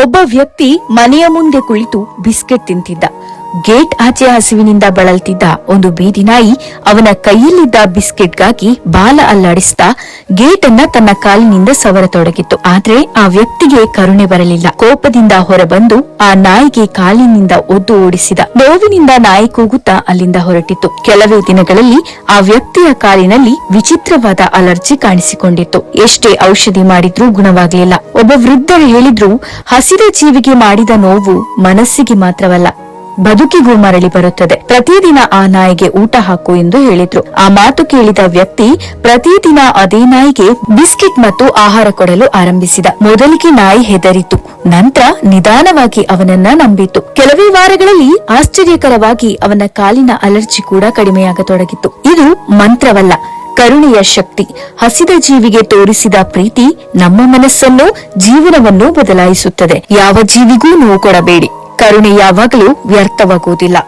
ಒಬ್ಬ ವ್ಯಕ್ತಿ ಮನೆಯ ಮುಂದೆ ಕುಳಿತು ಬಿಸ್ಕೆಟ್ ತಿಂತಿದ್ದ. ಗೇಟ್ ಆಚೆ ಹಸಿವಿನಿಂದ ಬಳಲ್ತಿದ್ದ ಒಂದು ಬೀದಿ ನಾಯಿ ಅವನ ಕೈಯಲ್ಲಿದ್ದ ಬಿಸ್ಕೆಟ್ಗಾಗಿ ಬಾಲ ಅಲ್ಲಾಡಿಸ್ತಾ ಗೇಟ್ ಅನ್ನ ತನ್ನ ಕಾಲಿನಿಂದ ಸವರತೊಡಗಿತ್ತು. ಆದ್ರೆ ಆ ವ್ಯಕ್ತಿಗೆ ಕರುಣೆ ಬರಲಿಲ್ಲ. ಕೋಪದಿಂದ ಹೊರಬಂದು ಆ ನಾಯಿಗೆ ಕಾಲಿನಿಂದ ಒದ್ದು ಓಡಿಸಿದ. ನೋವಿನಿಂದ ನಾಯಿ ಕೂಗುತ್ತಾ ಅಲ್ಲಿಂದ ಹೊರಟಿತ್ತು. ಕೆಲವೇ ದಿನಗಳಲ್ಲಿ ಆ ವ್ಯಕ್ತಿಯ ಕಾಲಿನಲ್ಲಿ ವಿಚಿತ್ರವಾದ ಅಲರ್ಜಿ ಕಾಣಿಸಿಕೊಂಡಿತ್ತು. ಎಷ್ಟೇ ಔಷಧಿ ಮಾಡಿದ್ರೂ ಗುಣವಾಗಲಿಲ್ಲ. ಒಬ್ಬ ವೃದ್ಧರು ಹೇಳಿದ್ರು, ಹಸಿದ ಜೀವಿಗೆ ಮಾಡಿದ ನೋವು ಮನಸ್ಸಿಗೆ ಮಾತ್ರವಲ್ಲ, ಬದುಕಿಗೂ ಮರಳಿ ಬರುತ್ತದೆ. ಪ್ರತಿದಿನ ಆ ನಾಯಿಗೆ ಊಟ ಹಾಕು ಎಂದು ಹೇಳಿದ್ರು. ಆ ಮಾತು ಕೇಳಿದ ವ್ಯಕ್ತಿ ಪ್ರತಿದಿನ ಅದೇ ನಾಯಿಗೆ ಬಿಸ್ಕೆಟ್ ಮತ್ತು ಆಹಾರ ಕೊಡಲು ಆರಂಭಿಸಿದ. ಮೊದಲಿಗೆ ನಾಯಿ ಹೆದರಿತು, ನಂತರ ನಿಧಾನವಾಗಿ ಅವನನ್ನ ನಂಬಿತು. ಕೆಲವೇ ವಾರಗಳಲ್ಲಿ ಆಶ್ಚರ್ಯಕರವಾಗಿ ಅವನ ಕಾಲಿನ ಅಲರ್ಜಿ ಕೂಡ ಕಡಿಮೆಯಾಗತೊಡಗಿತ್ತು. ಇದು ಮಂತ್ರವಲ್ಲ, ಕರುಣೆಯ ಶಕ್ತಿ. ಹಸಿದ ಜೀವಿಗೆ ತೋರಿಸಿದ ಪ್ರೀತಿ ನಮ್ಮ ಮನಸ್ಸನ್ನು, ಜೀವನವನ್ನು ಬದಲಾಯಿಸುತ್ತದೆ. ಯಾವ ಜೀವಿಗೂ ನೋವು ಕೊಡಬೇಡಿ. ಕರುಣೆ ಯಾವಾಗಲೂ ವ್ಯರ್ಥವಾಗುವುದಿಲ್ಲ.